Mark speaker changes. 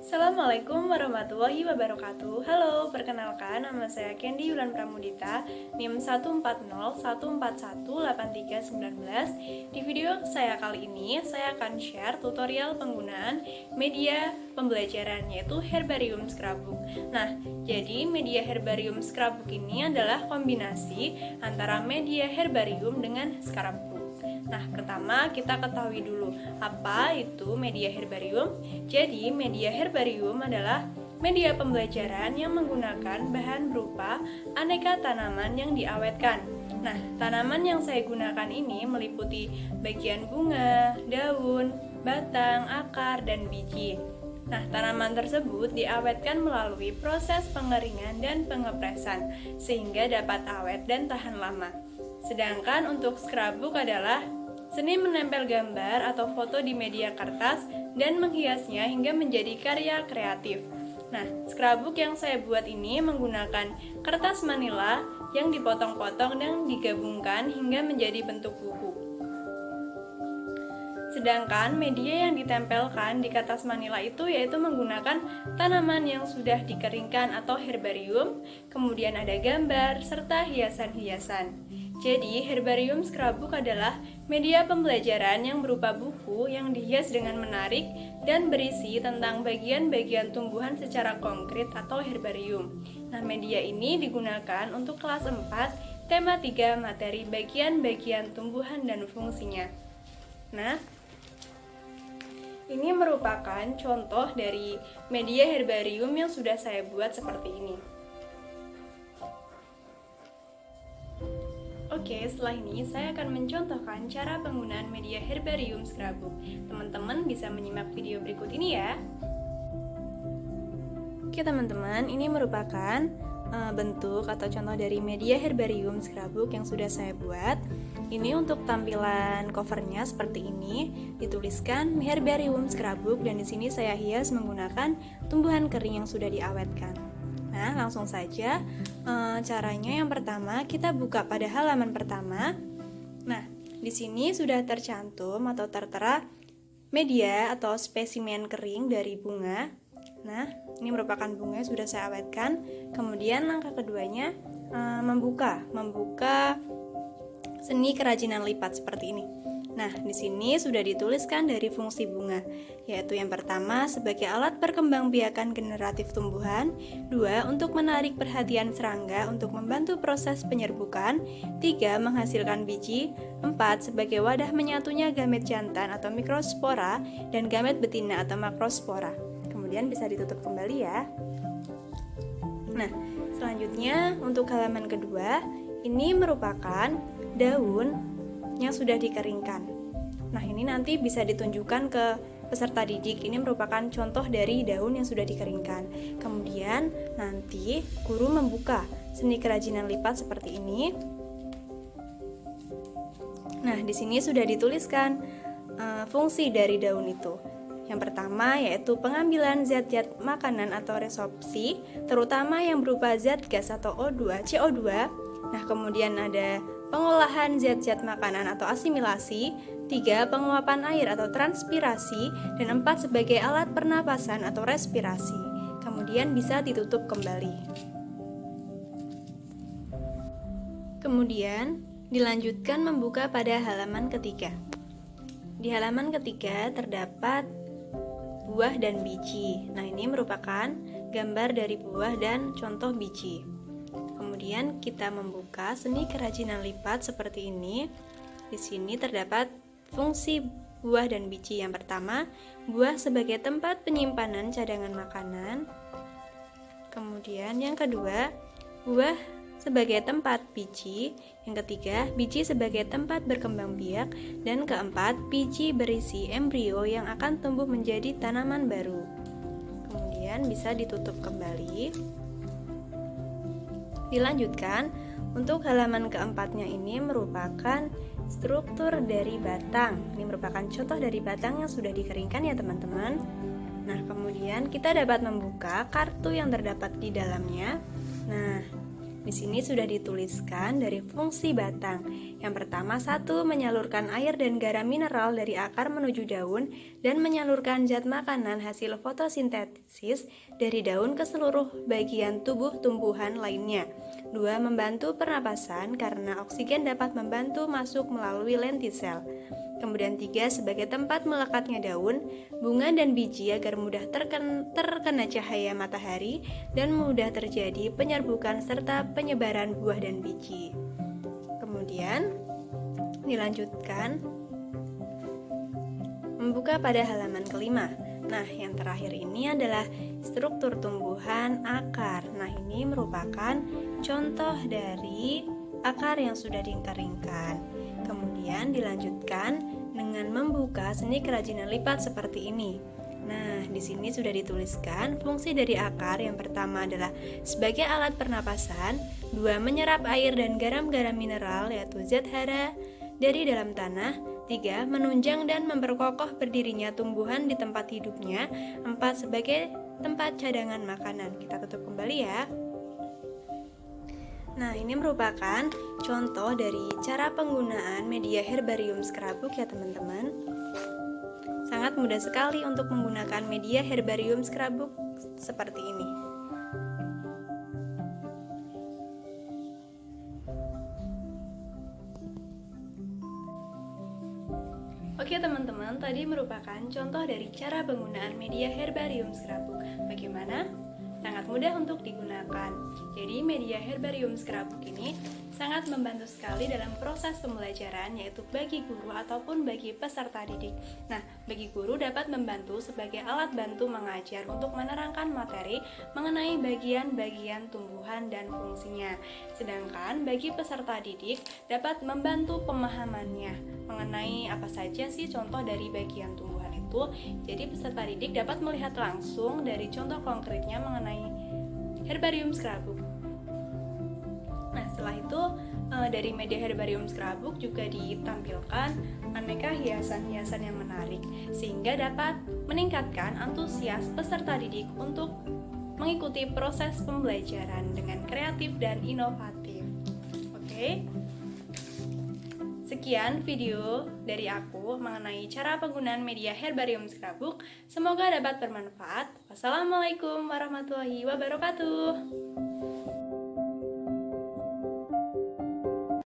Speaker 1: Assalamualaikum warahmatullahi wabarakatuh. Halo, perkenalkan nama saya Candy Yulan Pramudita, NIM 140141839. Di video saya kali ini, saya akan share tutorial penggunaan media pembelajaran yaitu Herbarium Scrapbook. Nah, jadi media Herbarium Scrapbook ini adalah kombinasi antara media Herbarium dengan Scrapbook. Nah, pertama kita ketahui dulu apa itu media herbarium. Jadi, media herbarium adalah media pembelajaran yang menggunakan bahan berupa aneka tanaman yang diawetkan. Nah, tanaman yang saya gunakan ini meliputi bagian bunga, daun, batang, akar, dan biji. Nah, tanaman tersebut diawetkan melalui proses pengeringan dan pengepresan sehingga dapat awet dan tahan lama. Sedangkan untuk scrapbook adalah seni menempel gambar atau foto di media kertas dan menghiasnya hingga menjadi karya kreatif. Nah, scrapbook yang saya buat ini menggunakan kertas manila yang dipotong-potong dan digabungkan hingga menjadi bentuk buku. Sedangkan media yang ditempelkan di kertas manila itu yaitu menggunakan tanaman yang sudah dikeringkan atau herbarium, kemudian ada gambar, serta hiasan-hiasan. Jadi, Herbarium Scrapbook adalah media pembelajaran yang berupa buku yang dihias dengan menarik dan berisi tentang bagian-bagian tumbuhan secara konkret atau herbarium. Nah, media ini digunakan untuk kelas 4, tema 3, materi bagian-bagian tumbuhan dan fungsinya. Nah, ini merupakan contoh dari media herbarium yang sudah saya buat seperti ini. Oke, setelah ini saya akan mencontohkan cara penggunaan media Herbarium Scrapbook. Teman-teman bisa menyimak video berikut ini ya. Oke teman-teman, ini merupakan bentuk atau contoh dari media Herbarium Scrapbook yang sudah saya buat. Ini untuk tampilan covernya seperti ini, dituliskan Herbarium Scrapbook dan di sini saya hias menggunakan tumbuhan kering yang sudah diawetkan. Nah, langsung saja caranya yang pertama kita buka pada halaman pertama. Nah, di sini sudah tercantum atau tertera media atau spesimen kering dari bunga. Nah, ini merupakan bunga yang sudah saya awetkan. Kemudian langkah keduanya membuka seni kerajinan lipat seperti ini. Nah, di sini sudah dituliskan dari fungsi bunga, yaitu yang pertama sebagai alat perkembangbiakan generatif tumbuhan, 2 untuk menarik perhatian serangga untuk membantu proses penyerbukan, 3 menghasilkan biji, 4 sebagai wadah menyatunya gamet jantan atau mikrospora dan gamet betina atau makrospora. Kemudian bisa ditutup kembali ya. Nah, selanjutnya untuk halaman kedua, ini merupakan daun yang sudah dikeringkan. Nah, ini nanti bisa ditunjukkan ke peserta didik. Ini merupakan contoh dari daun yang sudah dikeringkan. Kemudian nanti guru membuka seni kerajinan lipat seperti ini. Nah, di sini sudah dituliskan fungsi dari daun itu. Yang pertama yaitu pengambilan zat-zat makanan atau resorpsi, terutama yang berupa zat gas atau CO2. Nah, kemudian ada pengolahan zat-zat makanan atau asimilasi, 3 penguapan air atau transpirasi, dan 4 sebagai alat pernapasan atau respirasi. Kemudian bisa ditutup kembali. Kemudian dilanjutkan membuka pada halaman ketiga. Di halaman ketiga terdapat buah dan biji. Nah, ini merupakan gambar dari buah dan contoh biji. Kemudian kita membuka seni kerajinan lipat seperti ini. Di sini terdapat fungsi buah dan biji. Yang pertama, buah sebagai tempat penyimpanan cadangan makanan. Kemudian yang kedua, buah sebagai tempat biji. Yang ketiga, biji sebagai tempat berkembang biak. Dan keempat, biji berisi embrio yang akan tumbuh menjadi tanaman baru. Kemudian bisa ditutup kembali. Dilanjutkan, untuk halaman keempatnya ini merupakan struktur dari batang. Ini merupakan contoh dari batang yang sudah dikeringkan ya teman-teman. Nah, kemudian kita dapat membuka kartu yang terdapat di dalamnya. Nah, di sini sudah dituliskan dari fungsi batang, Yang pertama, satu, menyalurkan air dan garam mineral dari akar menuju daun dan menyalurkan zat makanan hasil fotosintesis dari daun ke seluruh bagian tubuh tumbuhan lainnya. Dua, membantu pernapasan karena oksigen dapat membantu masuk melalui lentisel. Kemudian tiga, sebagai tempat melekatnya daun, bunga dan biji agar mudah terkena cahaya matahari dan mudah terjadi penyerbukan serta penyebaran buah dan biji. Kemudian dilanjutkan membuka pada halaman kelima. Nah, yang terakhir ini adalah struktur tumbuhan akar. Nah, ini merupakan contoh dari akar yang sudah dikeringkan. Kemudian dilanjutkan dengan membuka seni kerajinan lipat seperti ini. Nah, di sini sudah dituliskan fungsi dari akar. Yang pertama adalah sebagai alat pernapasan, dua, menyerap air dan garam-garam mineral yaitu zat hara dari dalam tanah, tiga, menunjang dan memperkokoh berdirinya tumbuhan di tempat hidupnya, empat, sebagai tempat cadangan makanan. Kita tutup kembali ya. Nah, ini merupakan contoh dari cara penggunaan media herbarium scrapbook ya teman-teman. Sangat mudah sekali untuk menggunakan media herbarium scrapbook seperti ini. Oke teman-teman, tadi merupakan contoh dari cara penggunaan media herbarium scrapbook. Bagaimana? Sangat mudah untuk digunakan. Jadi media herbarium scrapbook ini sangat membantu sekali dalam proses pembelajaran, yaitu bagi guru ataupun bagi peserta didik. Nah, bagi guru dapat membantu sebagai alat bantu mengajar untuk menerangkan materi mengenai bagian-bagian tumbuhan dan fungsinya. Sedangkan bagi peserta didik dapat membantu pemahamannya mengenai apa saja sih contoh dari bagian tumbuhan itu. Jadi peserta didik dapat melihat langsung dari contoh konkretnya mengenai herbarium scrapbook. Nah, setelah itu dari media herbarium scrapbook juga ditampilkan aneka hiasan-hiasan yang menarik sehingga dapat meningkatkan antusias peserta didik untuk mengikuti proses pembelajaran dengan kreatif dan inovatif. Oke. Sekian video dari aku mengenai cara penggunaan media herbarium scrapbook. Semoga dapat bermanfaat. Wassalamualaikum warahmatullahi wabarakatuh.